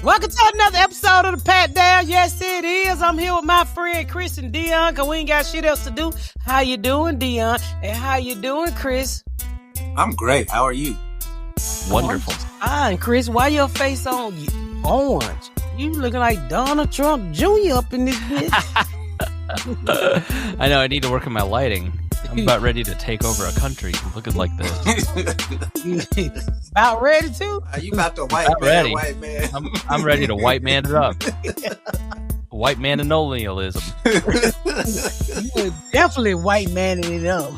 Welcome to another episode of the Pat Down. Yes, it is. I'm here with my friend Chris and Dion, because we ain't got shit else to do. How you doing, Dion? And how you doing, Chris? I'm great. How are you? Wonderful. Fine, Chris. Why your face on orange? You looking like Donald Trump Jr. up in this bitch. I know. I need to work on my lighting. I'm about ready to take over a country looking like this. About ready to? Are you about to white man? I'm ready to white man it up. White man-anolialism. You definitely white manning it up.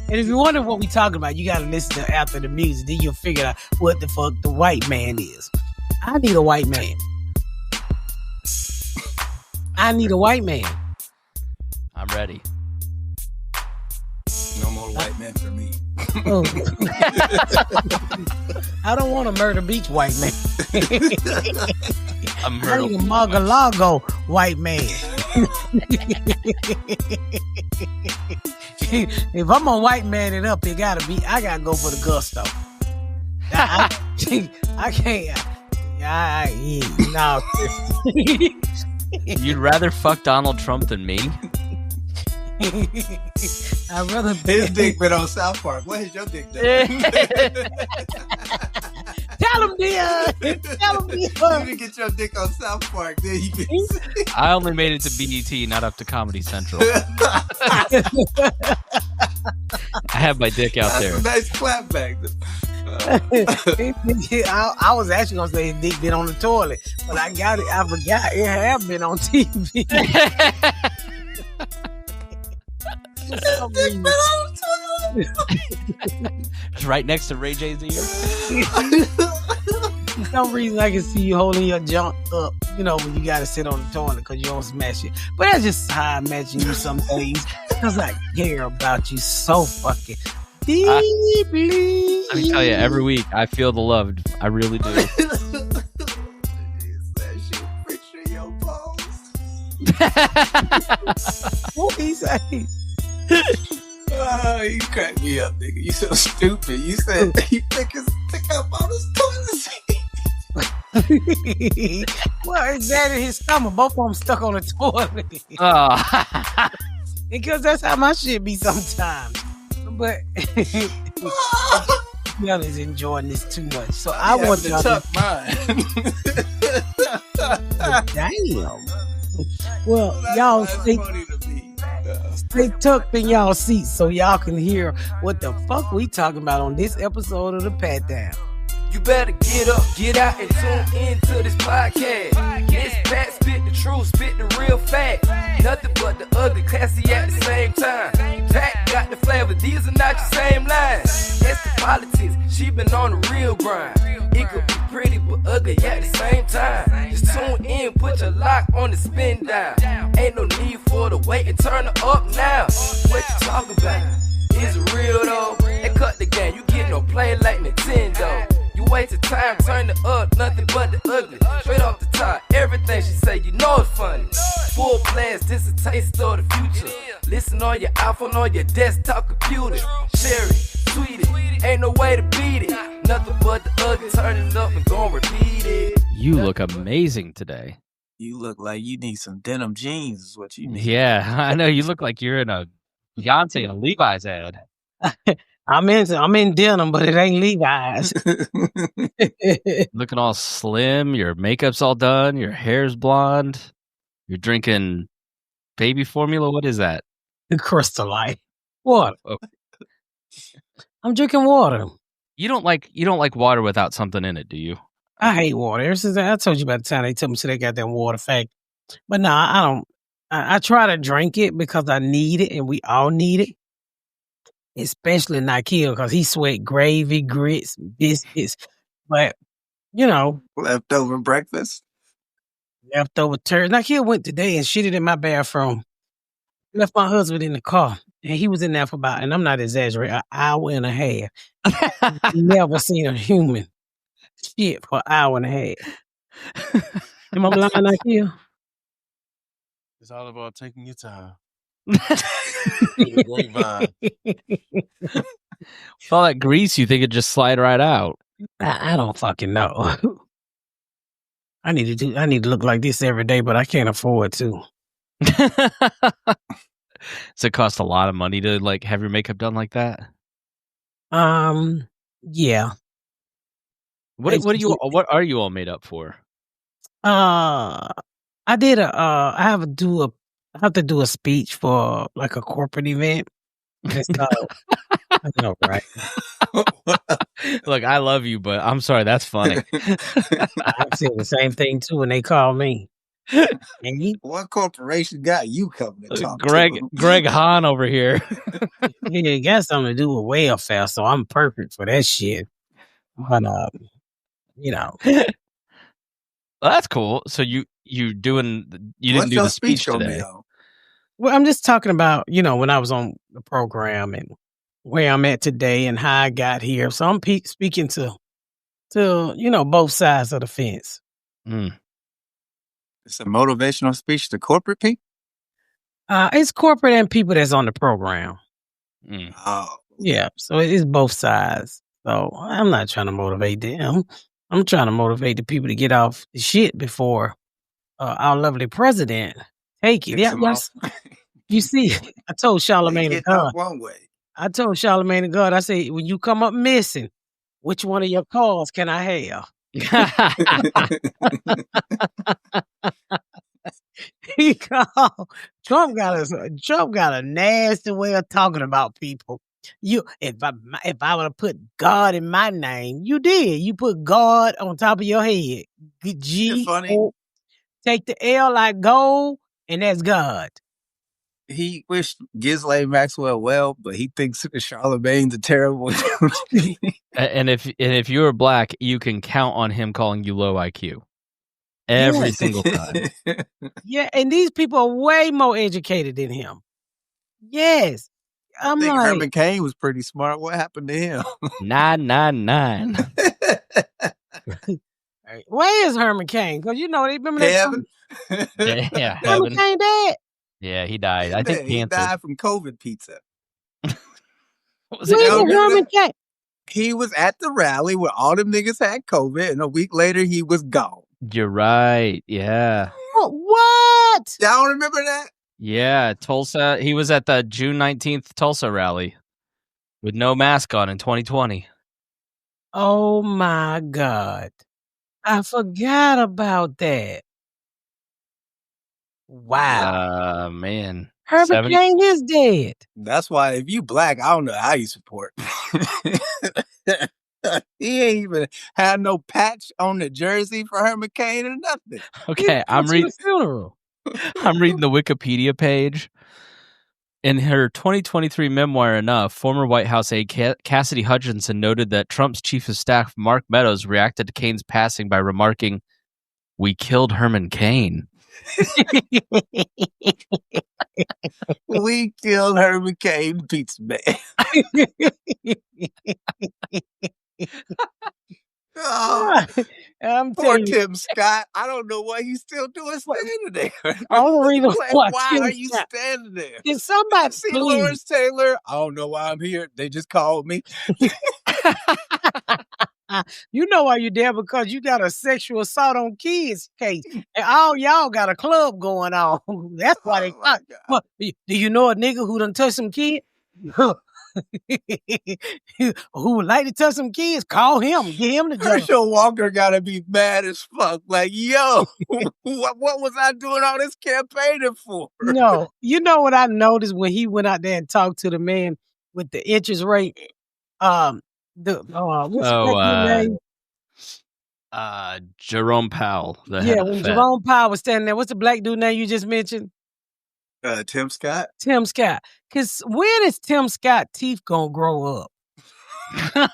And if you wonder what we talking about, you got to listen to after the music. Then you'll figure out what the fuck the white man is. I need a white man. I need a white man. I'm ready. No more white men for me. Oh. I don't want a Murder Beach white man. I need a Mar-a-Lago white man. If I'm a white man it up, I gotta go for the gusto. I can't. No. You'd rather fuck Donald Trump than me? I'd rather his dick been on South Park. What is your dick done? Tell him, Dion. Tell him, Dion. You didn't get your dick on South Park, then you can see. I only made it to BET, not up to Comedy Central. I have my dick out there. A nice clapback. I was actually gonna say his dick been on the toilet, but I got it. I forgot it have been on TV. It's right next to Ray J's ear. For some reason, I can see you holding your junk up, when you gotta sit on the toilet because you don't smash it. But that's just how I imagine you some days, because I care about you so fucking deeply. Let me tell you, every week I feel the love. I really do. What he say? You cracked me up, nigga. You so stupid. You said he pick up on his toilet seat. Well, it's that in his stomach. Both of them stuck on the toilet. Because that's how my shit be sometimes. But y'all is enjoying this too much. So I want to y'all tuck mine. Damn. Well, y'all stay tucked in y'all seats so y'all can hear what the fuck we talking about on this episode of the Pat Down. You better get up, get out, and tune into this podcast. This Pat spit the truth, spit the real fact. Nothing but the ugly, classy at the same time. Pat got the flavor, these are not your same lines. That's the politics, she been on the real grind. It could be pretty but ugly at the same time. Just tune in, put your lock on the spin down. Ain't no need for the wait and turn it up now. What you talking about? Is it real though? And cut the game, you get no play like Nintendo. You wasted time, turn it up, nothing but the ugly. Straight off the top, everything she say, you know it's funny. Full blast, this a taste of the future. Listen on your iPhone, on your desktop computer. Share it, tweet it, ain't no way to beat it. Nothing but the ugly, turn it up and gon' repeat it. You look amazing today. You look like you need some denim jeans is what you need. Yeah, I know. You look like you're in a Beyonce and a Levi's ad. I'm in denim, but it ain't Levi's. Looking all slim, your makeup's all done, your hair's blonde, you're drinking baby formula. What is that? Crystal Light. Water. Oh. I'm drinking water. You don't like water without something in it, do you? I hate water. Ever since I told you about the time they told me so they got that water fact. But no, I don't. I try to drink it because I need it, and we all need it. Especially Nikhil, because he sweat gravy, grits, biscuits. But, leftover breakfast. Leftover turd. Nikhil went today and shitted in my bathroom. Left my husband in the car. And he was in there for about, and I'm not exaggerating, an hour and a half. Never seen a human shit for an hour and a half. Am I lying, Nikhil? It's all about taking your time. With all that grease, you think it'd just slide right out? I don't fucking know. I need to look like this every day, but I can't afford to. Does it cost a lot of money to like have your makeup done like that? Yeah. What are you all made up for? I have to do a speech for like a corporate event. And so, I know, right? Look, I love you, but I'm sorry, that's funny. I said the same thing too when they called me. And What corporation got you coming to talk Greg Hahn over here. it got something to do with welfare, so I'm perfect for that shit. But you know, Well, that's cool. So you didn't do the speech today. Well, I'm just talking about, when I was on the program and where I'm at today and how I got here. So I'm speaking to both sides of the fence. It's a motivational speech to corporate people? It's corporate and people that's on the program. Oh. Yeah, so it is both sides. So I'm not trying to motivate them. I'm trying to motivate the people to get off the shit before our lovely president take it. Yes. You see, I told Charlemagne the God. I told Charlemagne the God, I say, when you come up missing, which one of your cars can I have? Trump got a nasty way of talking about people. If I would have put God in my name, you did. You put God on top of your head. G-O, take the L like gold, and that's God. He wished Ghislaine Maxwell well, but he thinks Charlemagne's a terrible. And if you're black, you can count on him calling you low IQ every single time. Yeah, and these people are way more educated than him. Yes. I think Herman Cain was pretty smart. What happened to him? 999. Where is Herman Cain? Because remember that Heaven. Yeah, Herman Cain dead. Yeah, he died. I think he died from COVID pizza. Was it Herman Cain? He was at the rally where all them niggas had COVID, and a week later he was gone. You're right. Yeah. What? Y'all don't remember that? Yeah, Tulsa. He was at the June 19th Tulsa rally with no mask on in 2020. Oh my God. I forgot about that. Wow. Man. Herman Cain is dead. That's why if you black, I don't know how you support. He ain't even had no patch on the jersey for Herman Cain or nothing. Okay, I'm reading the funeral. I'm reading the Wikipedia page. In her 2023 memoir, Enough, former White House aide Cassidy Hutchinson noted that Trump's chief of staff, Mark Meadows, reacted to Cain's passing by remarking, "We killed Herman Cain." We killed Herman Cain, pizza man. Oh, poor Tim Scott. I don't know why he's still doing standing there. Why are you standing there? Can somebody see Lawrence Taylor? I don't know why I'm here. They just called me. You know why you're there, because you got a sexual assault on kids case, and all y'all got a club going on. That's why they. Do you know a nigga who done touched some kid? Who would like to touch some kids? Call him. Get him to judge. Herschel Walker gotta be mad as fuck. Like, yo, what was I doing all this campaigning for? No, you know what I noticed when he went out there and talked to the man with the interest rate. What's the name? Jerome Powell. When Jerome Powell was standing there, what's the black dude name you just mentioned? Tim Scott. Tim Scott. Because when is Tim Scott teeth gonna grow up? That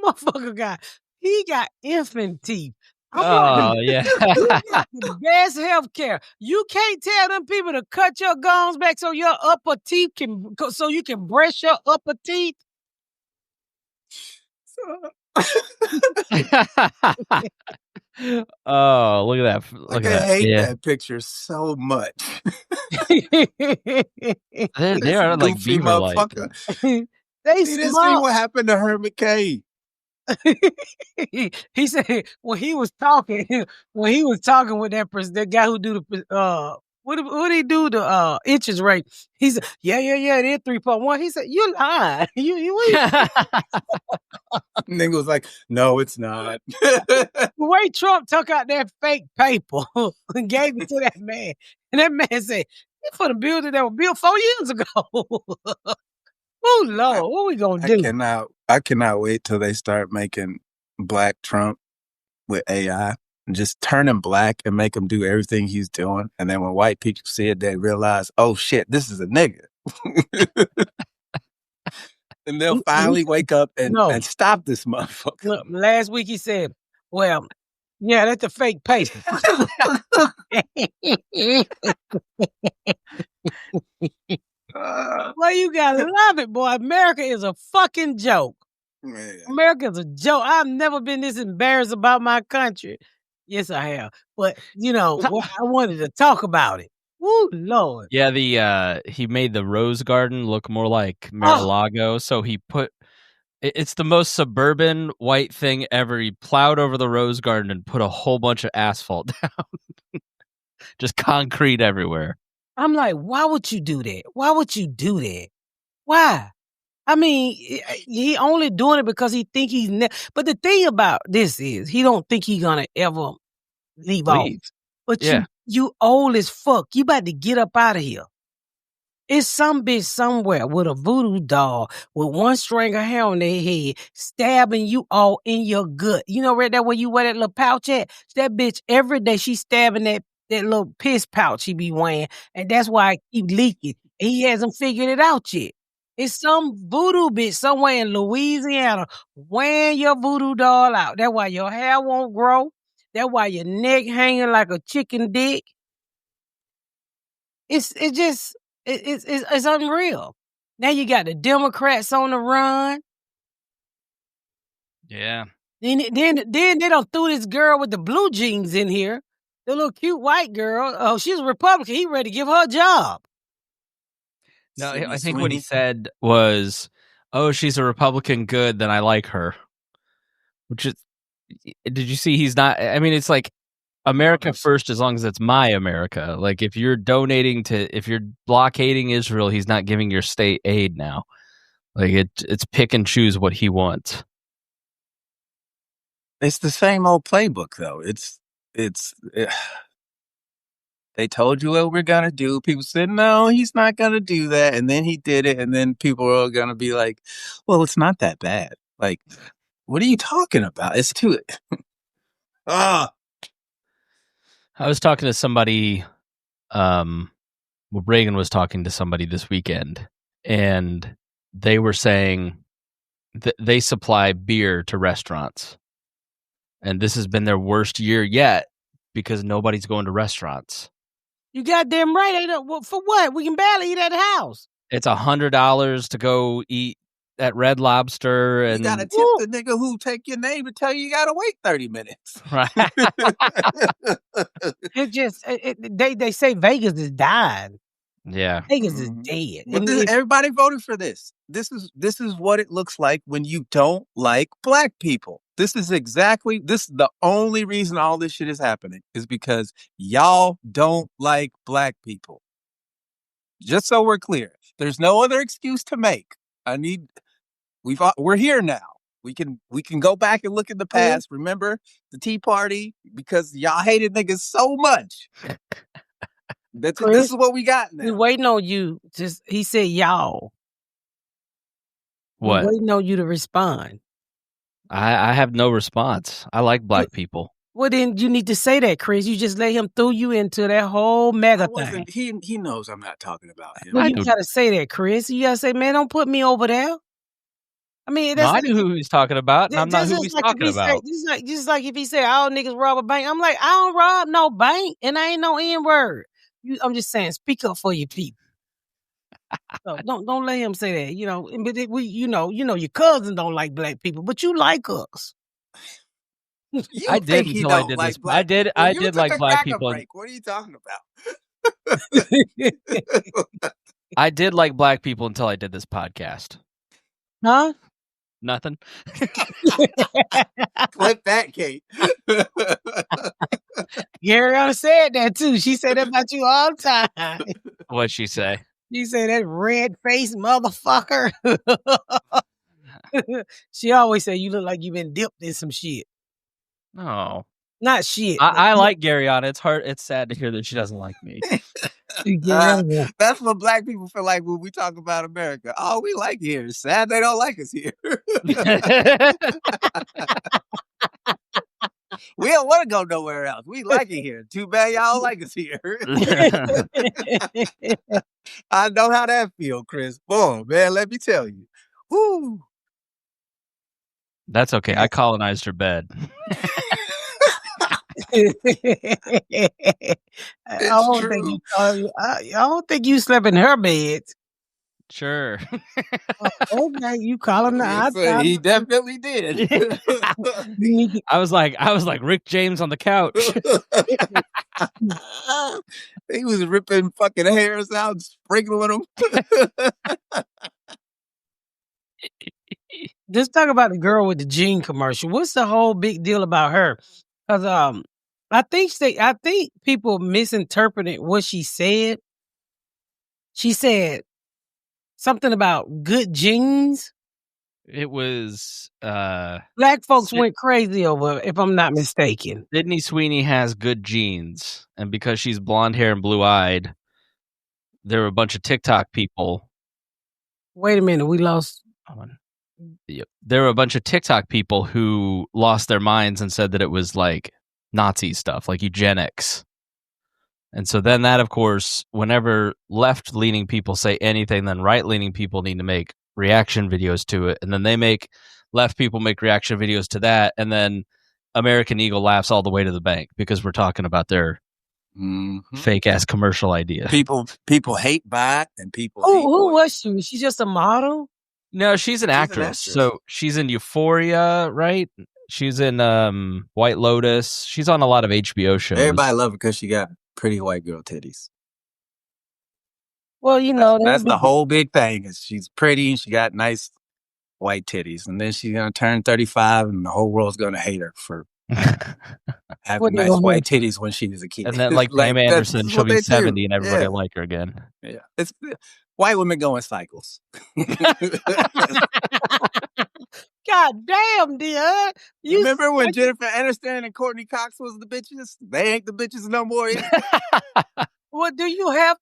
motherfucker he got infant teeth. Yeah. The best health care. You can't tell them people to cut your gums back so your upper teeth so you can brush your upper teeth. Oh, look at that. Look at that. I hate that picture so much. They are like beaver-like. They didn't see what happened to Herman Cain. He said when he was talking with that guy who do the what did he do the interest rate? He said, yeah, it is 3.1. He said, you lying. You Nigga was like, no, it's not. The way Trump took out that fake paper and gave it to that man, and that man said, "It's for the building that was built 4 years ago." Oh Lord, what we gonna do? I cannot wait till they start making Black Trump with AI. Just turn him black and make him do everything he's doing. And then when white people see it, they realize, oh shit, this is a nigga. And they'll finally wake up and stop this motherfucker. Look, last week he said, well, yeah, that's a fake paper. Well, you gotta love it, boy. America is a fucking joke. Man. America is a joke. I've never been this embarrassed about my country. Yes, I have. But, I wanted to talk about it. Woo, Lord. Yeah, he made the Rose Garden look more like Mar-a-Lago. So he it's the most suburban white thing ever. He plowed over the Rose Garden and put a whole bunch of asphalt down. Just concrete everywhere. I'm like, why would you do that? Why would you do that? Why? I mean, he only doing it because he think he's but the thing about this is he don't think he's gonna ever leave off. But you old as fuck. You about to get up out of here. It's some bitch somewhere with a voodoo doll with one string of hair on their head stabbing you all in your gut. You know right there where you wear that little pouch at? That bitch every day she stabbing that little piss pouch he be wearing, and that's why I keep leaking. He hasn't figured it out yet. It's some voodoo bitch somewhere in Louisiana wearing your voodoo doll out. That's why your hair won't grow. That's why your neck hanging like a chicken dick. It's unreal. Now you got the Democrats on the run. Yeah. Then they don't threw this girl with the blue jeans in here. The little cute white girl. Oh, she's a Republican. He ready to give her a job. No, I think what he said was, "Oh, she's a Republican. Good, then I like her." Which is, did you see? He's not. I mean, it's like America first, as long as it's my America. Like if you're if you're blockading Israel, he's not giving your state aid now. Like it's pick and choose what he wants. It's the same old playbook, though. They told you what we're gonna do. People said, no, he's not gonna do that. And then he did it. And then people are gonna be like, well, it's not that bad. Like, what are you talking about? It's too... I was talking to somebody, Reagan was talking to somebody this weekend, and they were saying that they supply beer to restaurants. And this has been their worst year yet because nobody's going to restaurants. You goddamn right. For what? We can barely eat at the house. It's $100 to go eat at Red Lobster, and you gotta tip the nigga who take your name and tell you gotta wait 30 minutes. Right. They say Vegas is dying. Yeah, Vegas is dead. But everybody voted for this. This is what it looks like when you don't like black people. This is the only reason all this shit is happening is because y'all don't like black people. Just so we're clear, there's no other excuse to make. We're here now. We can go back and look at the past. Remember the Tea Party? Because y'all hated niggas so much. This is what we got now. We're waiting on you. He said y'all. What? We're waiting on you to respond. I have no response. I like black people. Well, then you need to say that, Chris. You just let him throw you into that whole mega thing. He knows I'm not talking about him. Well, you gotta say that, Chris. You gotta say, man, don't put me over there. I mean, I knew who he's talking about, and I'm not who he's talking about. Just like if he said all niggas rob a bank, I'm like, I don't rob no bank, and I ain't no N-word. I'm just saying, speak up for your people. So don't let him say that. But your cousin don't like black people, but you like us. I did until I did this. I did like black people. What are you talking about? I did like black people until I did this podcast. Huh? Nothing. Clip that, Kate. Ariana said that too. She said that about you all the time. What'd she say? She said that red-faced motherfucker. She always say you look like you've been dipped in some shit. No. Not shit. I like Garyana. It's sad to hear that she doesn't like me. That's what black people feel like when we talk about America. Oh, we like it here. It's sad they don't like us here. We don't want to go nowhere else. We like it here. Too bad y'all don't like us here. I know how that feels, Chris. Boy, man, let me tell you. Woo. That's okay. I colonized her bed. I don't think you slept in her bed. Sure. Okay, you calling the outside? He definitely did. I was like Rick James on the couch. He was ripping fucking hairs out, sprinkling them. Let's talk about the girl with the jean commercial. What's the whole big deal about her? Because I think people misinterpreted what she said. She said something about good jeans. It was Black folks went crazy over it, if I'm not mistaken. Sydney Sweeney has good genes, and because she's blonde hair and blue eyed, there were a bunch of TikTok people. Wait a minute, we lost. Yep. There were a bunch of TikTok people who lost their minds and said that it was like Nazi stuff, like eugenics. And so then that, of course, whenever left-leaning people say anything, then right-leaning people need to make reaction videos to it. And then left people make reaction videos to that. And then American Eagle laughs all the way to the bank because we're talking about their fake-ass commercial idea. People hate bot and people hate who was she? Was she just a model? No, she's an actress. So she's in Euphoria, right? She's in White Lotus. She's on a lot of HBO shows. Everybody love her because she got pretty white girl titties. Well, you know, that's the whole big thing. Is she's pretty and she got nice white titties, and then she's gonna turn 35, and the whole world's gonna hate her for having nice white titties when she was a kid. And then, like Pam Anderson, she'll be 70, and everybody will like her again. Yeah, it's white women go in cycles. God damn, dear. You remember when Jennifer Aniston and Courtney Cox was the bitches? They ain't the bitches no more. Well, do you have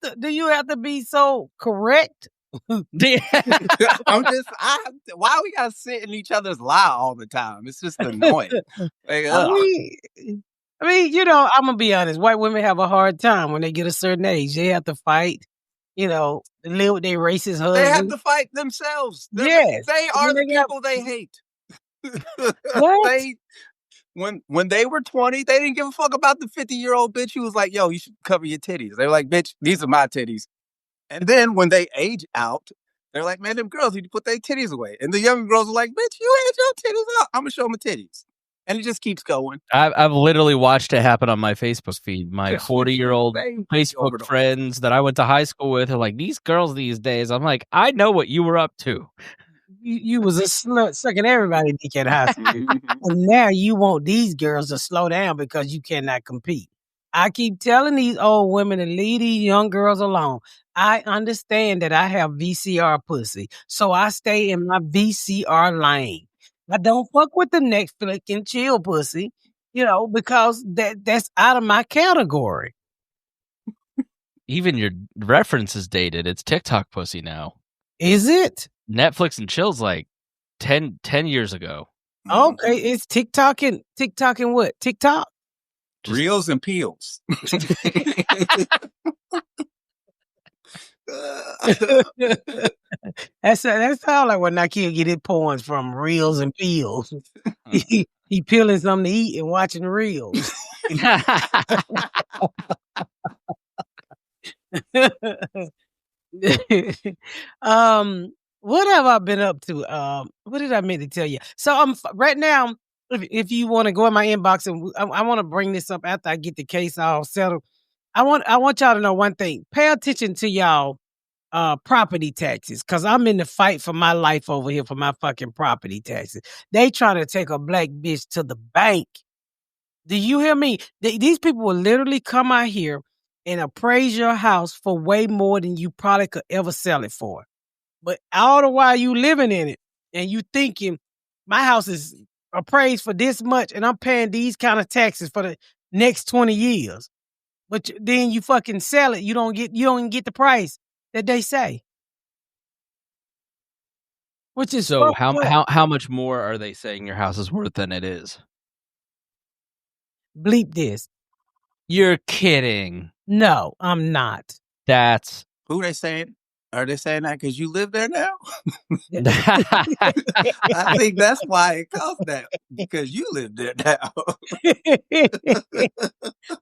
to be so correct? Why we gotta sit in each other's lie all the time? It's just annoying. Like, I mean, you know, I'm gonna be honest. White women have a hard time when they get a certain age. They have to fight, you know, live with their racist husbands. They have to fight themselves. Yes. They are the people they hate. What? When they were 20, they didn't give a fuck about the 50-year-old bitch who was like, yo, you should cover your titties. They're like, bitch, these are my titties. And then when they age out, they're like, man, them girls need to put their titties away. And the younger girls are like, bitch, you had your titties out. I'm going to show my titties. And it just keeps going. I've literally watched it happen on my Facebook feed. My 40-year-old Facebook friends that I went to high school with are like, these girls these days. I'm like, I know what you were up to. You was a slut sucking everybody dick at high school. And now you want these girls to slow down because you cannot compete. I keep telling these old women to leave these young girls alone. I understand that I have VCR pussy, so I stay in my VCR lane. I don't fuck with the Netflix and chill pussy, you know, because that's out of my category. Even your reference is dated. It's TikTok pussy now. Is it? Netflix and chill's like 10 years ago. Okay, it's TikTok and what? TikTok? Reels and peels. That's how like when Nakia get his poems from reels and peels. He peeling something to eat and watching reels. What have I been up to? What did I mean to tell you? So I'm right now. If you want to go in my inbox and I want to bring this up after I get the case all settled. I want y'all to know one thing. Pay attention to y'all property taxes, because I'm in the fight for my life over here for my fucking property taxes. They trying to take a black bitch to the bank. Do you hear me? These people will literally come out here and appraise your house for way more than you probably could ever sell it for. But all the while you living in it and you thinking, my house is appraised for this much and I'm paying these kind of taxes for the next 20 years. But then you fucking sell it. You don't even get the price that they say. Which is So fucked up. how much more are they saying your house is worth than it is? Bleep this. You're kidding. No, I'm not. That's Who they saying? Are they saying that because you live there now? I think that's why it costs that, because you live there now.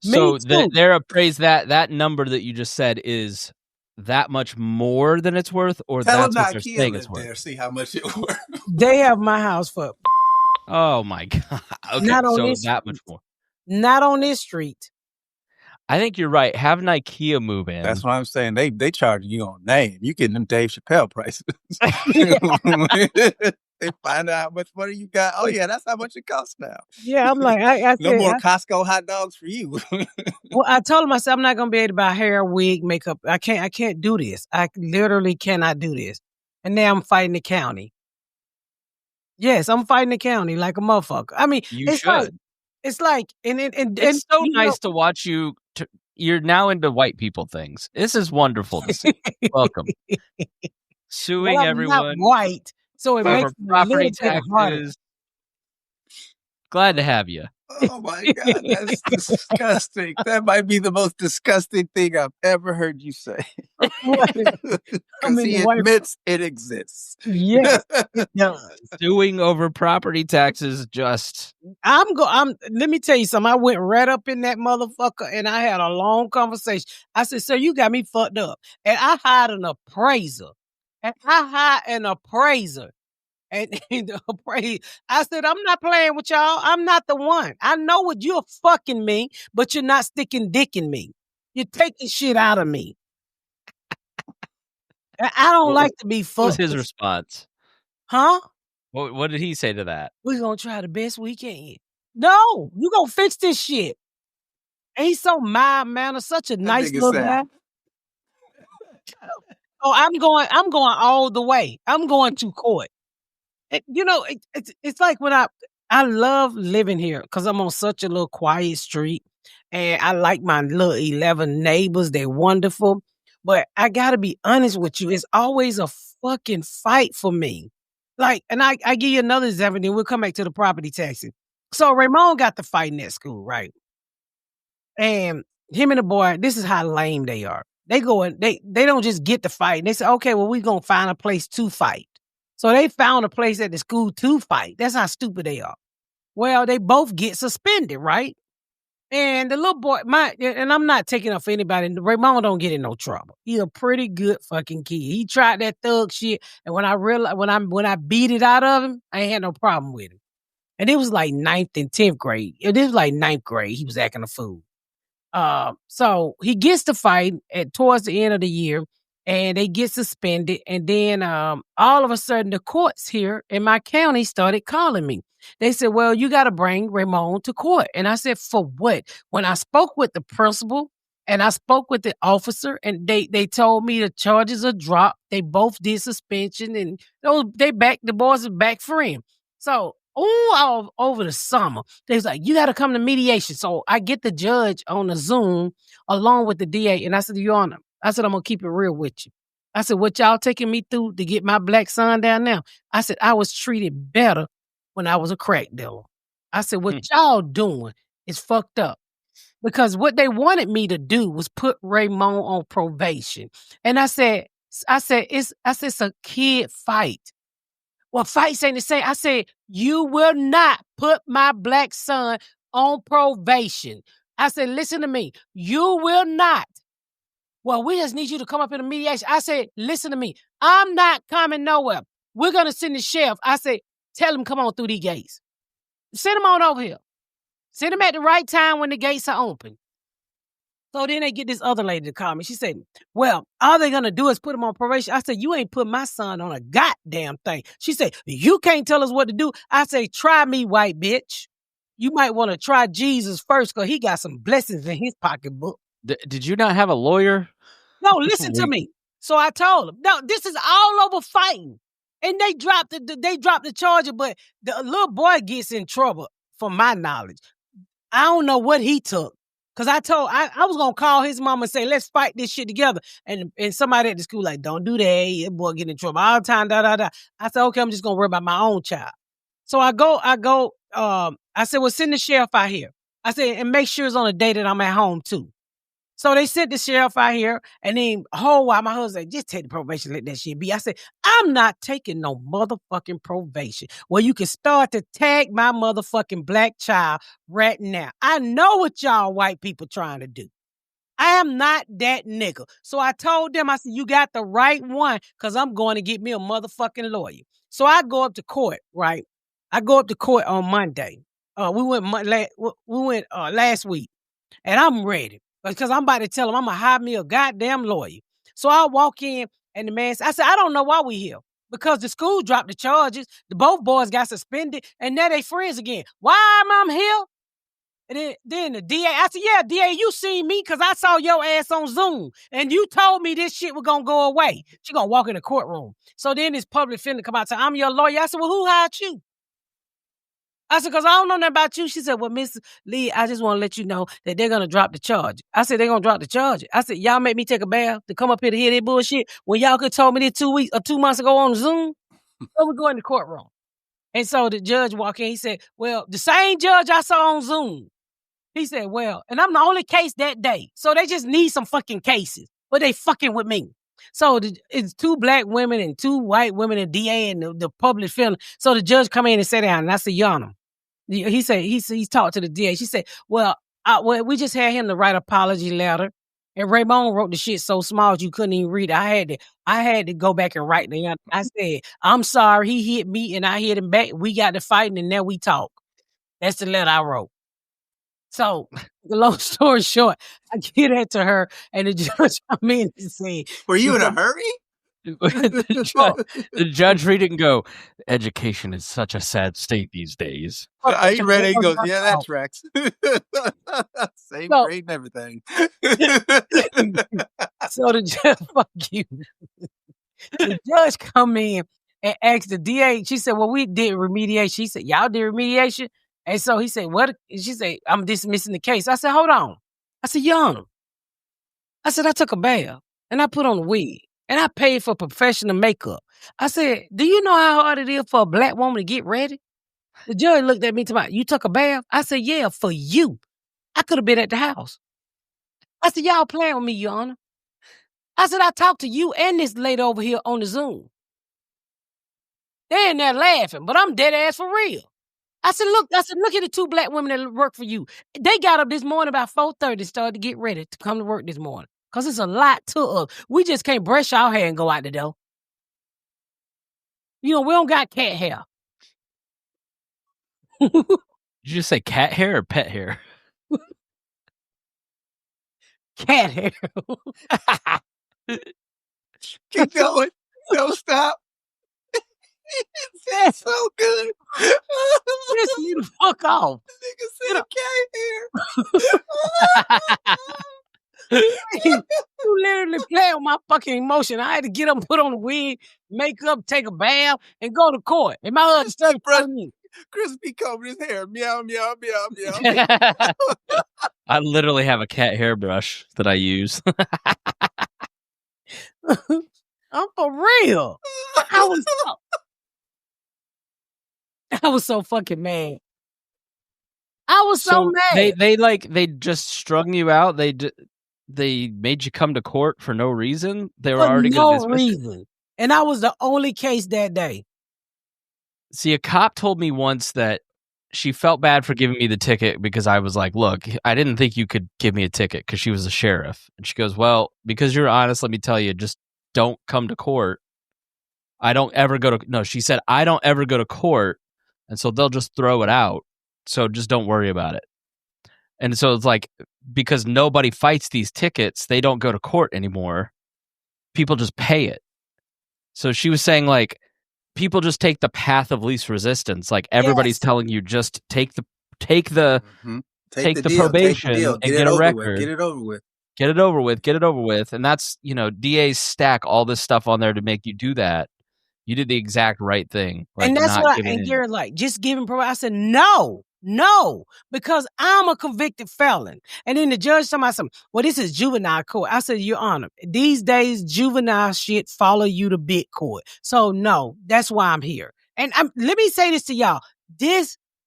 so Me too. they're appraised that number that you just said is that much more than it's worth, or Tell that's them what they're Ikea saying it's lived worth. there. See how much it worth. They have my house for Oh my god! Okay, Not on so this that much more. not on this street. I think you're right. Have an IKEA move in. That's what I'm saying. They charge you on name. You getting them Dave Chappelle prices. They find out how much money you got. Oh yeah, that's how much it costs now. Yeah, I'm like, I No said, more Costco hot dogs for you. well, I told him, I said, I'm not gonna be able to buy hair, wig, makeup. I can't do this. I literally cannot do this. And now I'm fighting the county. Yes, I'm fighting the county like a motherfucker. I mean, You it's like, should. and It's so you nice to watch you. You're now into white people things. This is wonderful to see. Welcome. Suing well, I'm everyone. not white, so it over makes me a property little bit harder. taxes. Glad to have you. Oh my God, that's disgusting. That might be the most disgusting thing I've ever heard you say. Because in he the white- admits it exists. Yes, it does. Suing over property taxes just Let me tell you something. I went right up in that motherfucker and I had a long conversation. I said, sir, you got me fucked up. And I hired an appraiser. And the appraiser, I said, I'm not playing with y'all. I'm not the one. I know what you're fucking me, but you're not sticking dick in me. You're taking shit out of me. I don't like to be fucked. What was his response? Huh? What did he say to that? We're going to try the best we can. No, you going to fix this shit. And he's so mild-mannered, such a nice little guy. Oh, I'm going all the way. I'm going to court. It's like when I love living here because I'm on such a little quiet street and I like my little 11 neighbors. They're wonderful. But I got to be honest with you. It's always a fucking fight for me. Like, and I give you another example, then we'll come back to the property taxes. So Raymond got to fight in that school, right? And him and the boy, this is how lame they are. They go and they don't just get to fight. They say, okay, well, we're going to find a place to fight. So they found a place at the school to fight. That's how stupid they are. Well, they both get suspended, right? And the little boy, and I'm not taking up for anybody. Raymond don't get in no trouble. He's a pretty good fucking kid. He tried that thug shit, and when I realized when I beat it out of him, I ain't had no problem with him. And it was like 9th and 10th grade. It was like 9th grade. He was acting a fool. So he gets to fight towards the end of the year, and they get suspended. And then all of a sudden, the courts here in my county started calling me. They said, well, you got to bring Raymond to court. And I said, for what? When I spoke with the principal and I spoke with the officer, and they told me the charges are dropped. They both did suspension, and the boys are back for him. So all over the summer, they was like, you got to come to mediation. So I get the judge on the Zoom along with the DA. And I said, Your Honor, I'm going to keep it real with you. I said, what y'all taking me through to get my black son down now? I said, I was treated better when I was a crack dealer. I said, what y'all doing is fucked up. Because what they wanted me to do was put Raymond on probation. And I said, it's a kid fight. Well, fights ain't the same. I said, you will not put my black son on probation. I said, listen to me. You will not. Well, we just need you to come up in a mediation. I said, listen to me. I'm not coming nowhere. We're going to send the sheriff. I said, tell him come on through these gates. Send him on over here. Send him at the right time when the gates are open. So then they get this other lady to call me. She said, well, all they're going to do is put him on probation. I said, you ain't put my son on a goddamn thing. She said, you can't tell us what to do. I say, try me, white bitch. You might want to try Jesus first because he got some blessings in his pocketbook. Did you not have a lawyer? No, listen to me. So I told him, no, this is all over fighting. And they dropped the charger, but the little boy gets in trouble, from my knowledge. I don't know what he took. Because I was going to call his mom and say, let's fight this shit together. And somebody at the school like, don't do that. Your boy get in trouble all the time, I said, okay, I'm just going to worry about my own child. So I said, well, send the sheriff out here. I said, and make sure it's on a day that I'm at home too. So they sent the sheriff out here, and then a whole while my husband said, just take the probation, let that shit be. I said, I'm not taking no motherfucking probation. Well, you can start to tag my motherfucking black child right now. I know what y'all white people trying to do. I am not that nigga. So I told them, I said, you got the right one, because I'm going to get me a motherfucking lawyer. So I go up to court, right? I go up to court on Monday. We went last week, and I'm ready. Because I'm about to tell him I'm going to hire me a goddamn lawyer. So I walk in, and the man said, I said, I don't know why we here. Because the school dropped the charges. Both boys got suspended, and now they friends again. Why am I here? And then the DA, I said, yeah, DA, you seen me because I saw your ass on Zoom. And you told me this shit was going to go away. She going to walk in the courtroom. So then this public defender come out and say, I'm your lawyer. I said, well, who hired you? I said, because I don't know nothing about you. She said, well, Miss Lee, I just want to let you know that they're going to drop the charge. I said, they're going to drop the charge. I said, y'all make me take a bath to come up here to hear that bullshit when y'all could have told me this 2 weeks or 2 months ago on Zoom? So we go in the courtroom. And so the judge walked in. He said, well, the same judge I saw on Zoom. He said, well, and I'm the only case that day. So they just need some fucking cases. But they fucking with me. So it's 2 black women and 2 white women and DA and the public defender. So the judge come in and sat down. And I said, Yana. He said, he's talked to the DA. She said, well, we just had him to write an apology letter. And Raymond wrote the shit so small you couldn't even read it. I had to go back and write it. I said, I'm sorry. He hit me and I hit him back. We got to fighting and now we talk. That's the letter I wrote. So the long story short, I get that to her and the judge come in and say, were you in a hurry? The judge read it and go, education is such a sad state these days. I read it and goes, yeah, that tracks. Same grade and everything. So the judge, fuck you. The judge come in and asked the DA, she said, well, we did remediation. She said, y'all did remediation? And so he said, what? She said, I'm dismissing the case. I said, hold on. I said, Yana. I said, I took a bath and I put on a wig. And I paid for professional makeup. I said, do you know how hard it is for a black woman to get ready? The judge looked at me and said, you took a bath? I said, yeah, for you. I could have been at the house. I said, y'all playing with me, Your Honor. I said, I talked to you and this lady over here on the Zoom. They're in there laughing, but I'm dead ass for real. I said, look at the 2 black women that work for you. They got up this morning about 4:30, started to get ready to come to work this morning. Because it's a lot to us. We just can't brush our hair and go out the door. You know, we don't got cat hair. Did you just say cat hair or pet hair? Cat hair. Keep going. Don't stop. It's so good. Just you the fuck off. Nigga said cat hair. You literally play on my fucking emotion. I had to get up, put on a wig, makeup, take a bath, and go to court. And my husband started telling me, Crispy combing his hair. Meow, meow, meow, meow. I literally have a cat hairbrush that I use. I'm for real. I was so fucking mad. I was so mad. They just strung you out. They made you come to court for no reason. They were already no reason. And I was the only case that day. See, a cop told me once that she felt bad for giving me the ticket because I was like, look, I didn't think you could give me a ticket because she was a sheriff. And she goes, well, because you're honest, let me tell you, just don't come to court. She said, I don't ever go to court. And so they'll just throw it out. So just don't worry about it. And so it's like, because nobody fights these tickets, they don't go to court anymore. People just pay it. So she was saying, like, people just take the path of least resistance. Like, everybody's telling you, just take the Mm-hmm. Take the deal, probation and get a record. Get it over with. Get it over with. And that's, DAs stack all this stuff on there to make you do that. You did the exact right thing. Like, and that's what Gary, like, just giving probation. I said, no, because I'm a convicted felon. And then the judge told me, well, this is juvenile court. I said, Your Honor, these days, juvenile shit follow you to big court. So no, that's why I'm here. And let me say this to y'all.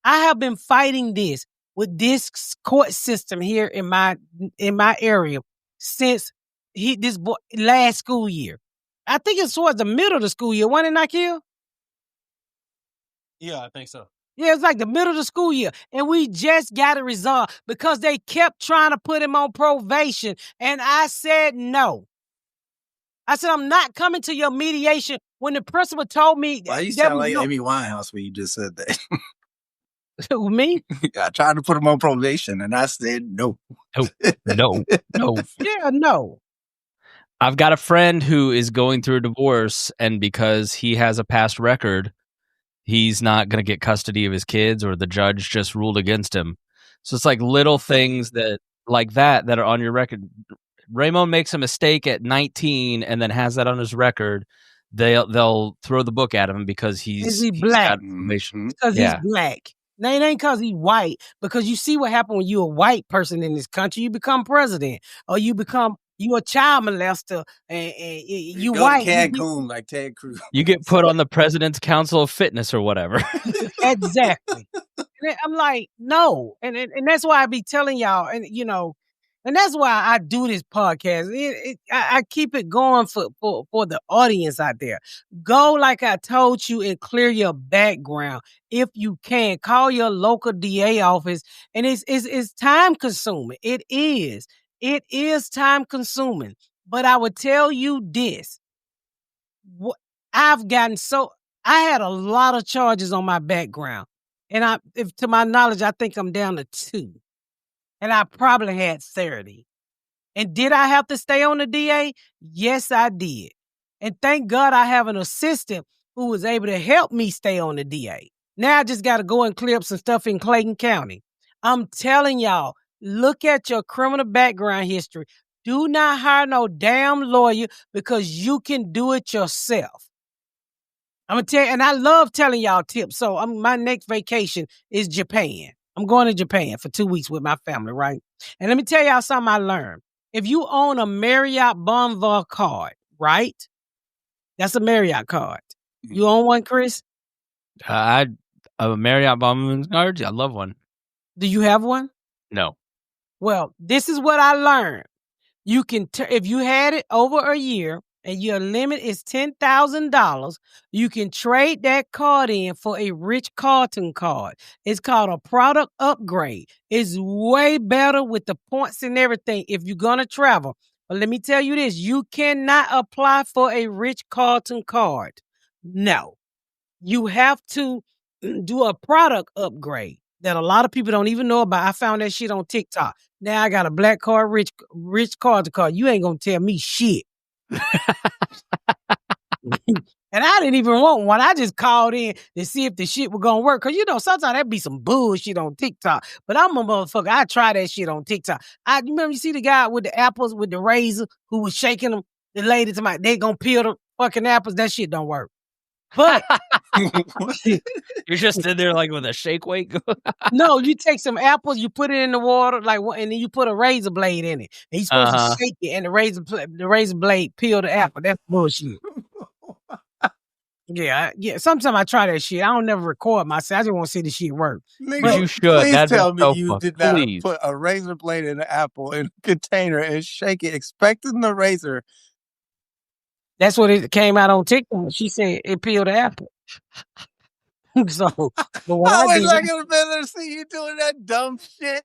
I have been fighting this with this court system here in my area since this last school year. I think it's towards the middle of the school year. Wasn't it, Nikhil? Yeah, I think so. Yeah, it's like the middle of the school year. And we just got it resolved because they kept trying to put him on probation. And I said no. I said, I'm not coming to your mediation. When the principal told me... Why you sound like Amy Winehouse when you just said that? Me? I tried to put him on probation, and I said no. No. Yeah, no. I've got a friend who is going through a divorce, and because he has a past record, he's not going to get custody of his kids, or the judge just ruled against him. So it's like little things that are on your record. Raymond makes a mistake at 19 and then has that on his record. They'll throw the book at him because he's black. Because he's black. Now, it ain't because he's white, because you see what happened when you're a white person in this country. You become president, or you a child molester, and you white. To Cancun like Ted Cruz. You get put on the President's Council of Fitness or whatever. Exactly. And I'm like, no. And that's why I be telling y'all, and that's why I do this podcast. I keep it going for the audience out there. Go, like I told you, and clear your background if you can. Call your local DA office, and it's time consuming. It is time consuming. But I would tell you this: I had a lot of charges on my background, and if to my knowledge, I think I'm down to 2. And I probably had 30. And did I have to stay on the DA? Yes, I did. And thank God I have an assistant who was able to help me stay on the DA. Now I just got to go and clear up some stuff in Clayton County. I'm telling y'all, look at your criminal background history. Do not hire no damn lawyer, because you can do it yourself. I'm going to tell you, and I love telling y'all tips. So my next vacation is Japan. I'm going to Japan for 2 weeks with my family, right? And let me tell y'all something I learned. If you own a Marriott Bonvoy card, right? That's a Marriott card. You own one, Chris? A Marriott Bonvoy card? I love one. Do you have one? No. Well, this is what I learned. You can, if you had it over a year, and your limit is $10,000, you can trade that card in for a Rich Carlton card. It's called a product upgrade. It's way better with the points and everything if you're going to travel. But let me tell you this, you cannot apply for a Rich Carlton card. No. You have to do a product upgrade that a lot of people don't even know about. I found that shit on TikTok. Now I got a black card, Rich Carlton card. You ain't going to tell me shit. And I didn't even want one. I just called in to see if the shit was gonna work. Cause sometimes that'd be some bullshit on TikTok. But I'm a motherfucker. I try that shit on TikTok. You remember you see the guy with the apples with the razor who was shaking them? The lady to my, they gonna peel the fucking apples. That shit don't work. But you're just in there like with a shake weight. No, you take some apples, you put it in the water, and then you put a razor blade in it. And you're supposed to shake it, and the razor blade peel the apple. That's bullshit. Yeah. Sometimes I try that shit. I don't never record myself. I just want to see the shit work. But you should. Please tell me you did not put a razor blade in an apple in a container and shake it, expecting the razor. That's what it came out on TikTok. She said it peeled the apple. So, but what I I did, was not gonna be able to see you doing that dumb shit.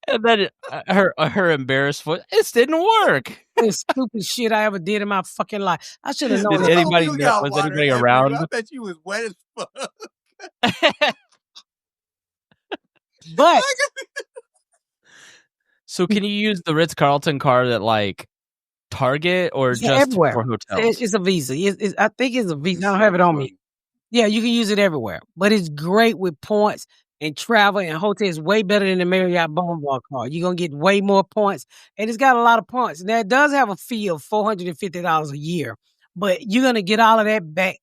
And then her embarrassed foot. It didn't work. The stupid shit I ever did in my fucking life. I should have known. Did anybody know? Was anybody around? I bet you was wet as fuck. But So can you use the Ritz-Carlton card at like Target or It's just everywhere. for hotels? It's a Visa. I think it's a Visa. I don't have it on me. Yeah, you can use it everywhere. But it's great with points and travel and hotels. Way better than the Marriott Bonvoy card. You're going to get way more points. And it's got a lot of points. Now, it does have a fee of $450 a year. But you're going to get all of that back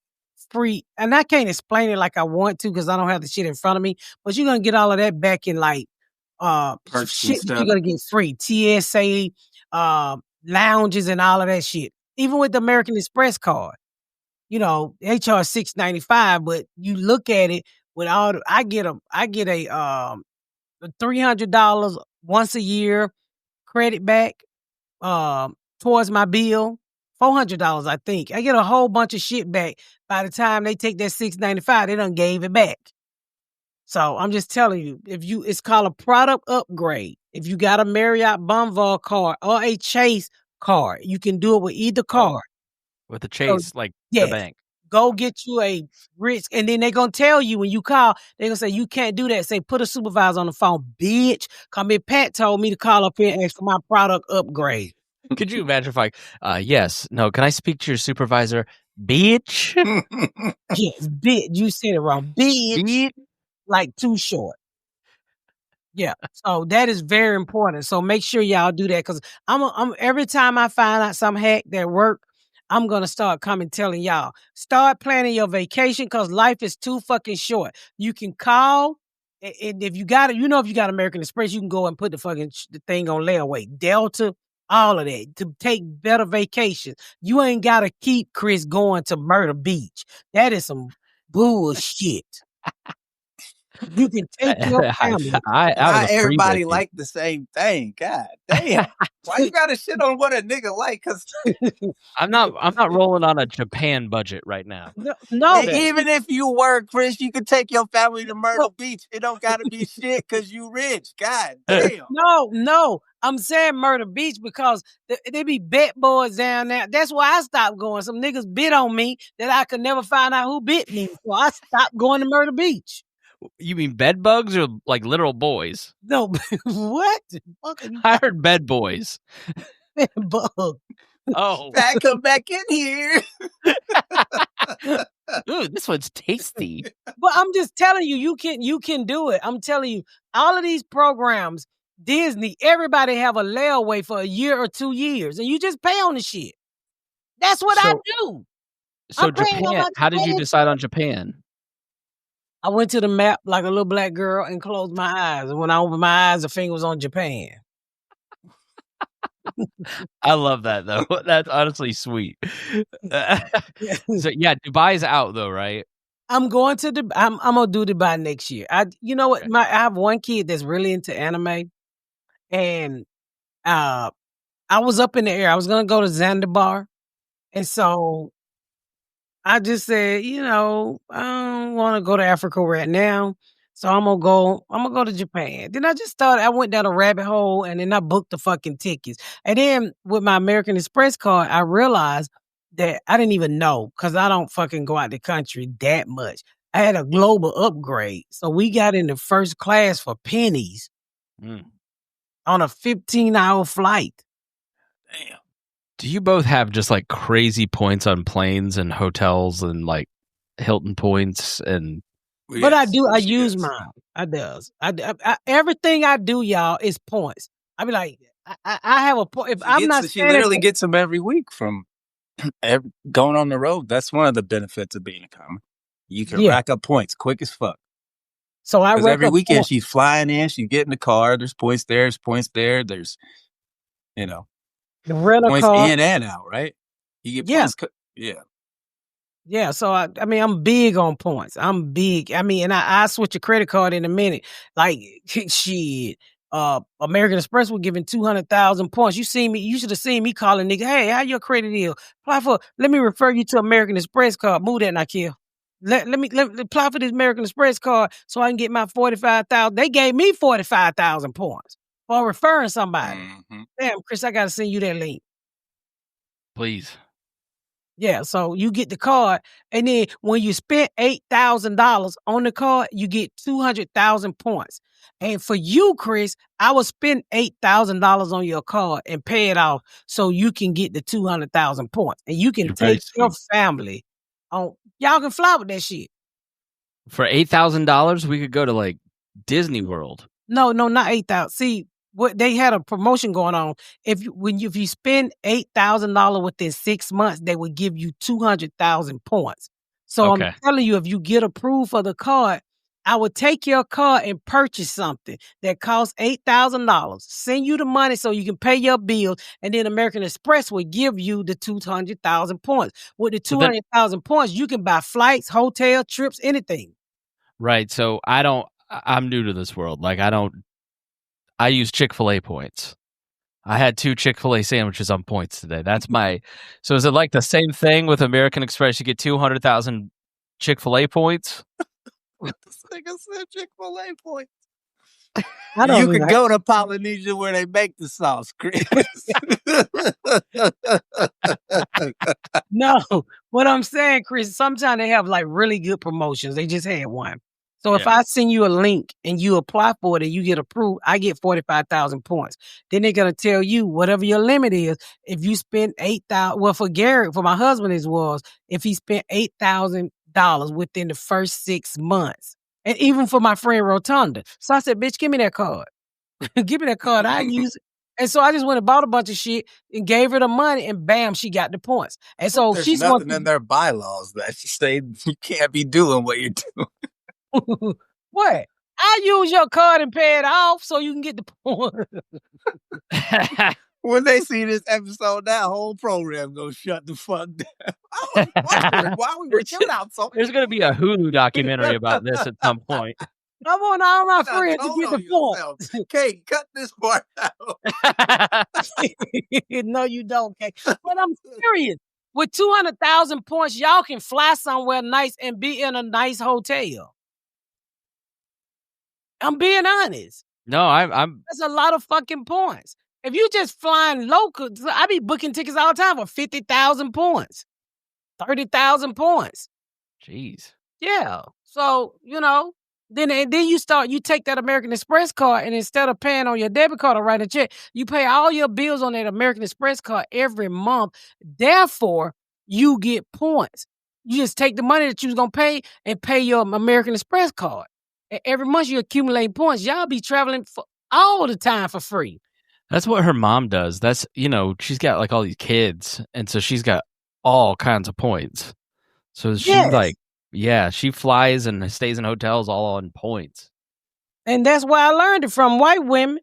free. And I can't explain it like I want to because I don't have the shit in front of me. But you're going to get all of that back in like shit that you're going to get free. TSA, lounges and all of that shit. Even with the American Express card. You know, they charge $6.95, but you look at it with all I get a $300 once a year credit back towards my bill. $400, I think. I get a whole bunch of shit back. By the time they take that $6.95, they done gave it back. So I'm just telling you, it's called a product upgrade. If you got a Marriott Bonvoy card or a Chase card, you can do it with either card. With the Chase, So, like yes. the bank. Go get you a Ritz, and then they're going to tell you when you call, they're going to say, you can't do that. Say, put a supervisor on the phone. Bitch, come in. Pat told me to call up here and ask for my product upgrade. Could you imagine if yes, no, can I speak to your supervisor? Bitch. Yes, bitch. You said it wrong. Bitch. Like too short. Yeah. So that is very important. So make sure y'all do that because I'm every time I find out some hack that work, I'm going to start coming telling y'all. Start planning your vacation because life is too fucking short. You can call, and if you got it, if you got American Express, you can go and put the fucking the thing on layaway. Delta, all of that, to take better vacations. You ain't got to keep Chris going to Myrtle Beach. That is some bullshit. You can take your family. Not everybody like the same thing. God damn. Why you gotta shit on what a nigga like? Cause I'm not rolling on a Japan budget right now. No. Even if you work, Chris, you can take your family to Myrtle Beach. It don't gotta be shit because you rich. God damn. No. I'm saying Myrtle Beach because they be bet boys down there. That's why I stopped going. Some niggas bit on me that I could never find out who bit me. So I stopped going to Myrtle Beach. You mean bed bugs or like literal boys? No, what? I heard bed boys. Bed bug. Oh, come back in here. Ooh, this one's tasty. But I'm just telling you, you can do it. I'm telling you, all of these programs, Disney, everybody have a layaway for a year or 2 years, and you just pay on the shit. That's what I do. So Japan, how did you decide on Japan? I went to the map like a little black girl and closed my eyes. And when I opened my eyes, the finger was on Japan. I love that, though. That's honestly sweet. So, yeah, Dubai's out, though, right? I'm going to I'm going to do Dubai next year. You know what? I have one kid that's really into anime. And I was up in the air. I was going to go to Zanzibar. And so I just said, I don't want to go to Africa right now. So I'm gonna go to Japan. Then I went down a rabbit hole and then I booked the fucking tickets. And then with my American Express card, I realized that I didn't even know because I don't fucking go out the country that much. I had a global upgrade. So we got into first class for pennies on a 15-hour flight. Damn. Do you both have just like crazy points on planes and hotels and like Hilton points and? But I use mine. Everything I do, y'all, is points. I be like, I have a point. If I'm not, she literally gets them every week from going on the road. That's one of the benefits of being a comic. You can rack up points quick as fuck. So I rack every up weekend points. She's flying in. She get in the car. There's points there. There's points there. There's, the rental points car in and out. Right? You get points. Yeah, so I'm big on points. I'm big. And I switch a credit card in a minute. Like shit. American Express was giving 200,000 points. You should have seen me calling nigga, hey, how your credit is? Let me refer you to American Express card. Move that, Nakia. Let me apply for this American Express card so I can get my 45,000. They gave me 45,000 points for referring somebody. Mm-hmm. Damn, Chris, I gotta send you that link. Please. Yeah, so you get the card, and then when you spend $8,000 on the card, you get 200,000 points. And for you, Chris, I will spend $8,000 on your card and pay it off so you can get the 200,000 points, and you can You're very take your sweet. family on. Y'all can fly with that shit. For $8,000, we could go to like Disney World. No, not 8,000. See, what they had a promotion going on. If you spend $8,000 within 6 months, they would give you 200,000 points. So Okay. I'm telling you, if you get approved for the card, I would take your card and purchase something that costs $8,000. Send you the money so you can pay your bills, and then American Express will give you the 200,000 points. With the 200,000 points, you can buy flights, hotel trips, anything. Right. So I'm new to this world. Like I use Chick-fil-A points. I had 2 Chick-fil-A sandwiches on points today. So is it like the same thing with American Express? You get 200,000 Chick-fil-A points? This nigga said Chick-fil-A points. You can go to Polynesia where they make the sauce, Chris. No, what I'm saying, Chris, sometimes they have like really good promotions. They just had one. So if I send you a link and you apply for it and you get approved, I get 45,000 points. Then they're going to tell you whatever your limit is. If you spend 8,000, well, for Garrett, for my husband, if he spent $8,000 within the first 6 months. And even for my friend Rotunda. So I said, bitch, give me that card. Give me that card. I use it. And so I just went and bought a bunch of shit and gave her the money, and bam, she got the points. And so there's nothing in their bylaws that say you can't be doing what you're doing. What? I use your card and pay it off so you can get the points. When they see this episode, that whole program gonna shut the fuck down. I was wondering why we were giving out so many. There's going to be a Hulu documentary about this at some point. I want all my friends to get the points. Kate, cut this part out. No, you don't, Kate. But I'm serious. With 200,000 points, y'all can fly somewhere nice and be in a nice hotel. I'm being honest. No, I'm. That's a lot of fucking points. If you just flying local, I be booking tickets all the time for 50,000 points, 30,000 points. Jeez. Yeah. So, then you take that American Express card, and instead of paying on your debit card or writing a check, you pay all your bills on that American Express card every month. Therefore, you get points. You just take the money that you was going to pay and pay your American Express card. And every month you accumulate points. Y'all be traveling for all the time for free. That's what her mom does. That's, she's got like all these kids. And so she's got all kinds of points. So she she flies and stays in hotels all on points. And that's where I learned it from white women.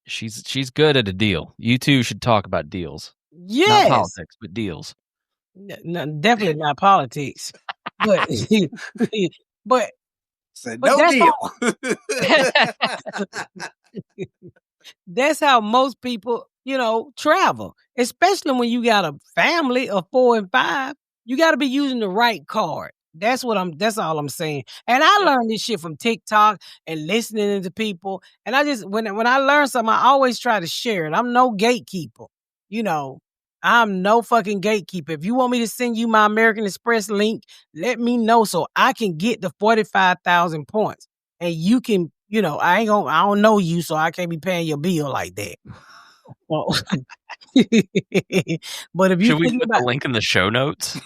She's good at a deal. You two should talk about deals. Yes. Not politics, but deals. No, definitely not politics. But said no deal. That's how most people, travel. Especially when you got a family of 4 and 5. You got to be using the right card. That's all I'm saying. And I learned this shit from TikTok and listening to people. And I just, when I learn something, I always try to share it. I'm no gatekeeper. I'm no fucking gatekeeper. If you want me to send you my American Express link, let me know so I can get the 45,000 points. And you can, I don't know you, so I can't be paying your bill like that. But if you should we put the link in the show notes?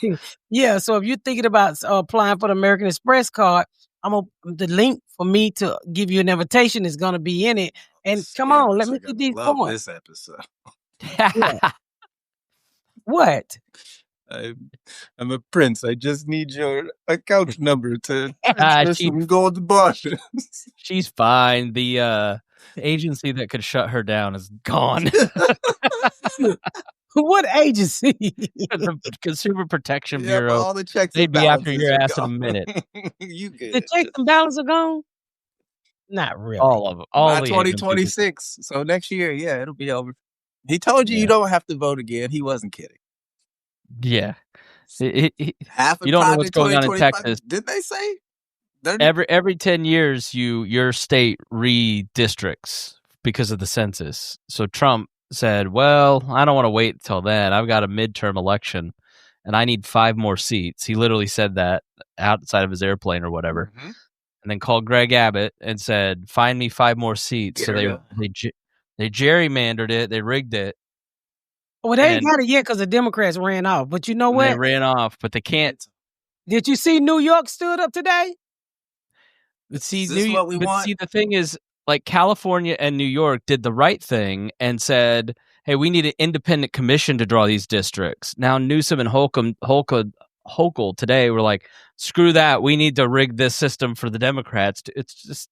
Yeah, so if you're thinking about applying for the American Express card, the link for me to give you an invitation is going to be in it. And come on, let me get these points. This episode. Yeah. What? I'm a prince. I just need your account number to transfer some gold bars. She's fine. The agency that could shut her down is gone. What agency? The Consumer Protection Bureau. All the checks they'd be after your ass in a minute. You good? The checks and balances are gone? Not really. All of them. All 2026. So next year, it'll be over. He told you you don't have to vote again. He wasn't kidding. Yeah. Half of you don't know what's going on in Texas. Did they say? Every 10 years, your state redistricts because of the census. So Trump said, well, I don't want to wait till then. I've got a midterm election and I need 5 more seats. He literally said that outside of his airplane or whatever. Mm-hmm. And then called Greg Abbott and said, find me 5 more seats. Get so they gerrymandered it. They rigged it. Well, they ain't got it yet because the Democrats ran off. But you know what? They ran off, but they can't. Did you see New York stood up today? See, what we want? See, the thing is, like, California and New York did the right thing and said, hey, we need an independent commission to draw these districts. Now Newsom and Hochul today were like, screw that. We need to rig this system for the Democrats. It's just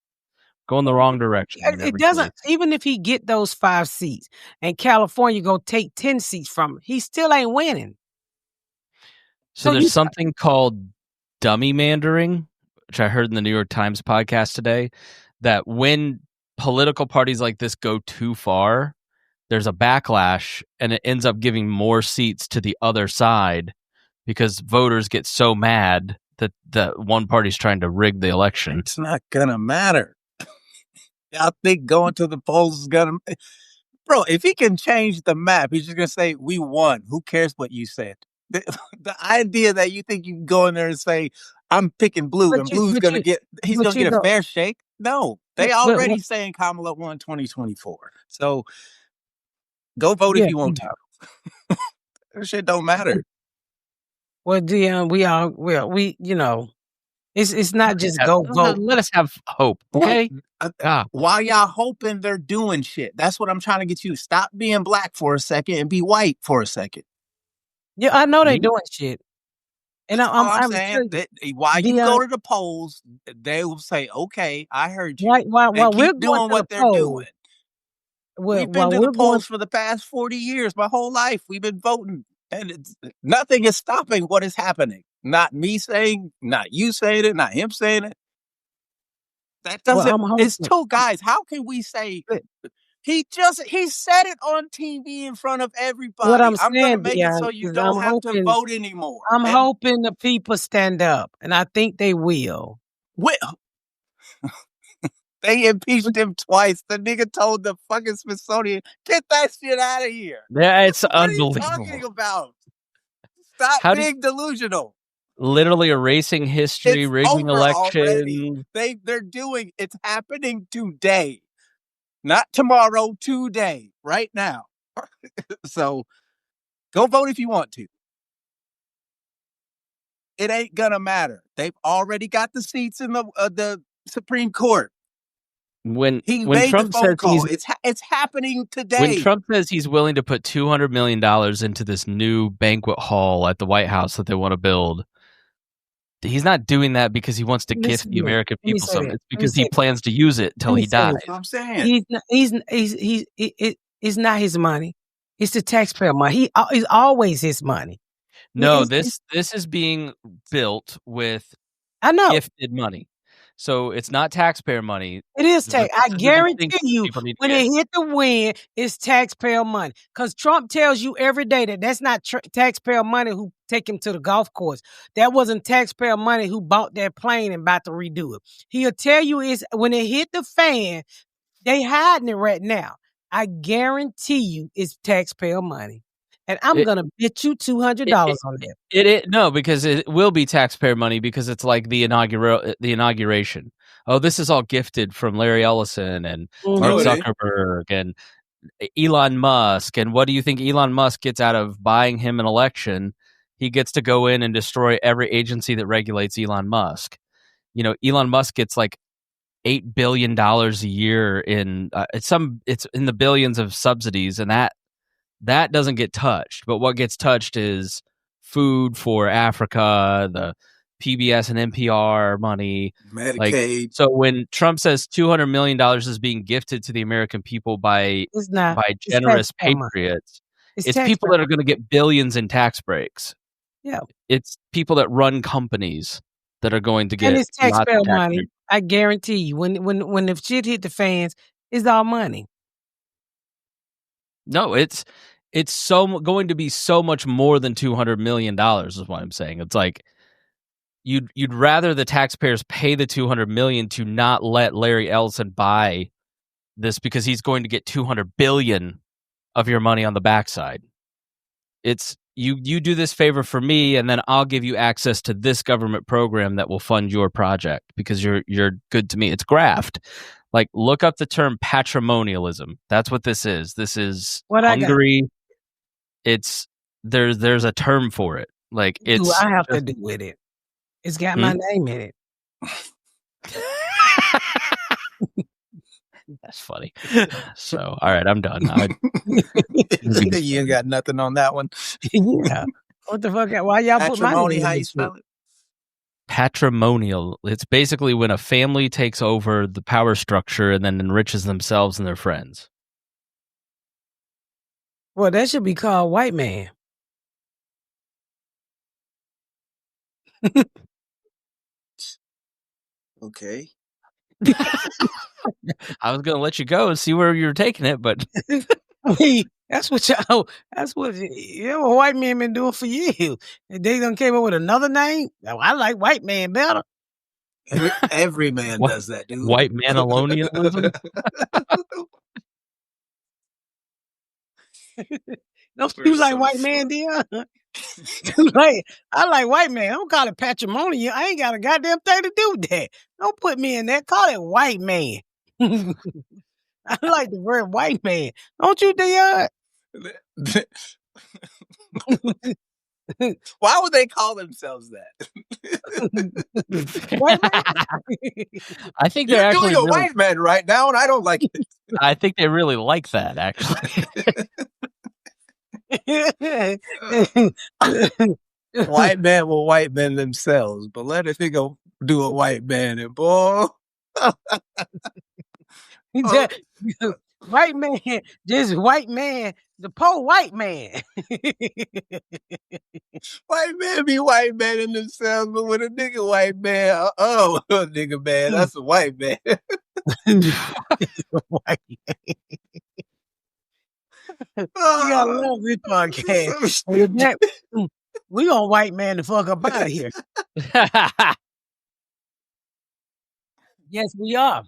going the wrong direction. It doesn't. Even if he get those 5 seats and California go take 10 seats from him, he still ain't winning. So there's something called dummy mandering, which I heard in the New York Times podcast today, that when political parties like this go too far, there's a backlash and it ends up giving more seats to the other side because voters get so mad that the one party's trying to rig the election. It's not gonna matter. I think going to the polls is gonna... Bro, if he can change the map, he's just gonna say, we won. Who cares what you said? The idea that you think you can go in there and say, I'm picking blue and blue's gonna get a fair shake. No, they already saying Kamala won 2024. So go vote if you want to. That shit don't matter. Well, Dion, it's not just go vote. Let us have hope, okay? While y'all hoping they're doing shit, that's what I'm trying to get you. Stop being black for a second and be white for a second. Yeah, I know they doing shit. And I'm saying that while you go to the polls, they will say, "Okay, I heard you." While we're doing what they're doing. We've been to the polls for the past 40 years. My whole life, we've been voting, and nothing is stopping what is happening. Not me saying, not you saying it, not him saying it. That doesn't. It's 2 guys. How can we say? He said it on TV in front of everybody. What I'm going to make it so you don't have to vote anymore. I'm hoping the people stand up, and I think they will. They impeached him twice. The nigga told the fucking Smithsonian, get that shit out of here. Yeah, it's unbelievable. What are you talking about? Stop being delusional. Literally erasing history, rigging election. They're doing, it's happening today. Not tomorrow, today, right now. So go vote if you want to. It ain't gonna matter. They've already got the seats in the Supreme Court. When Trump says it's happening today. When Trump says he's willing to put $200 million into this new banquet hall at the White House that they want to build, he's not doing that because he wants to gift the American people something. It's because he plans to use it till he dies. That's what I'm saying. It's not his money. It's the taxpayer money. It's always his money. No, this is being built with gifted money. So it's not taxpayer money. It is tax. I guarantee you, when it hit the wind, it's taxpayer money. Because Trump tells you every day that that's not taxpayer money who take him to the golf course. That wasn't taxpayer money who bought that plane and about to redo it. He'll tell you it's when it hit the fan, they hiding it right now. I guarantee you it's taxpayer money. And I'm going to bet you $200 on that. No, because it will be taxpayer money because it's like the inauguration. Oh, this is all gifted from Larry Ellison and Mark Zuckerberg and Elon Musk. And what do you think Elon Musk gets out of buying him an election? He gets to go in and destroy every agency that regulates Elon Musk. You know, Elon Musk gets like $8 billion a year in it's in the billions of subsidies, and that doesn't get touched. But what gets touched is food for Africa, the PBS and NPR money, Medicaid. So when Trump says $200 million is being gifted to the American people by generous patriots, it's people that are going to get billions in tax breaks. Yeah, it's people that run companies that are going to get and it's taxpayer money. I guarantee you, when the shit hit the fans, it's all money. No, it's going to be so much more than $200 million is what I'm saying. It's like you'd rather the taxpayers pay the $200 million to not let Larry Ellison buy this because he's going to get $200 billion of your money on the backside. It's you do this favor for me, and then I'll give you access to this government program that will fund your project because you're good to me. It's graft. Like, look up the term patrimonialism. That's what this is. This is What Hungary. It's there's a term for it. Like, it's I have to do with it? It's got my name in it. That's funny. So, all right, I'm done. You ain't got nothing on that one. Yeah. What the fuck? Why y'all put my Patrimony, name how in you it? spell it? Patrimonial. It's basically when a family takes over the power structure and then enriches themselves and their friends. Well, that should be called white man. Okay. I was going to let you go and see where you were taking it, but I mean, that's what white men been doing for years. And they done came up with another name. Oh, I like white man better. Every man does that, dude. White manalonialism. Don't you like white man, Dion? I like white man. I don't call it patrimony. I ain't got a goddamn thing to do with that. Don't put me in there. Call it white man. I like the word white man. Don't you, Dion? Why would they call themselves that? White man? I think they're You're actually doing a really, white man right now, and I don't like it. I think they really like that, actually. White man will white men themselves, but let a nigga do a white man, and boy. White man, just white man, the poor white man. White man be white man in themselves, but with a nigga white man, nigga man, that's a white man. White man. You gotta love this podcast. We gonna white man the fuck up out of here. Yes, we are.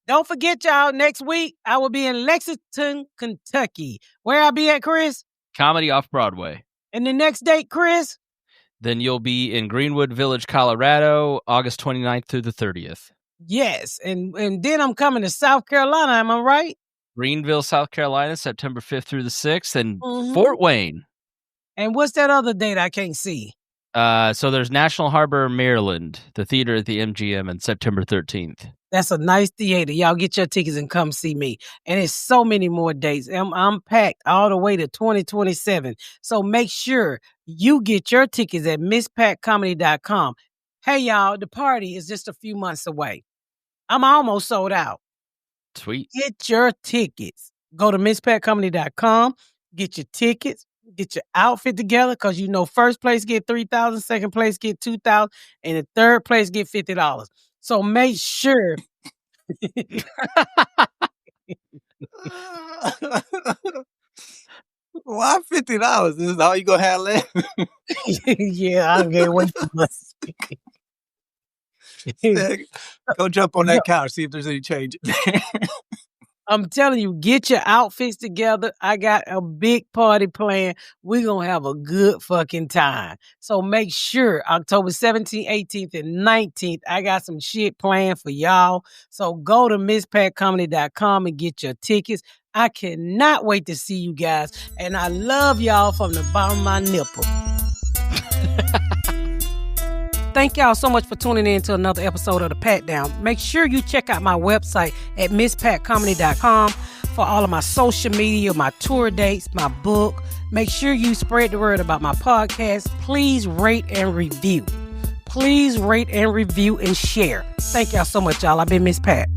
Don't forget, y'all, next week, I will be in Lexington, Kentucky. Where I be at, Chris? Comedy Off-Broadway. And the next date, Chris? Then you'll be in Greenwood Village, Colorado, August 29th through the 30th. Yes, and then I'm coming to South Carolina, am I right? Greenville, South Carolina, September 5th through the 6th, and Fort Wayne. And what's that other date I can't see? So there's National Harbor, Maryland, the theater at the MGM, on September 13th. That's a nice theater. Y'all get your tickets and come see me. And it's so many more dates. I'm packed all the way to 2027. So make sure you get your tickets at misspatcomedy.com. Hey, y'all, the party is just a few months away. I'm almost sold out. Sweet. Get your tickets. Go to misspatcomedy.com. Get your tickets. Get your outfit together because you know first place get $3,000, second place get $2,000, and the third place get $50. So make sure. Why $50? This is all you gonna have left? Yeah, I gave way too much. Go jump on that couch, see if there's any change. I'm telling you, get your outfits together. I got a big party planned. We're going to have a good fucking time. So make sure October 17th, 18th, and 19th, I got some shit planned for y'all. So go to misspatcomedy.com and get your tickets. I cannot wait to see you guys. And I love y'all from the bottom of my nipple. Thank y'all so much for tuning in to another episode of The Pat Down. Make sure you check out my website at misspatcomedy.com for all of my social media, my tour dates, my book. Make sure you spread the word about my podcast. Please rate and review. Please rate and review and share. Thank y'all so much, y'all. I've been Miss Pat.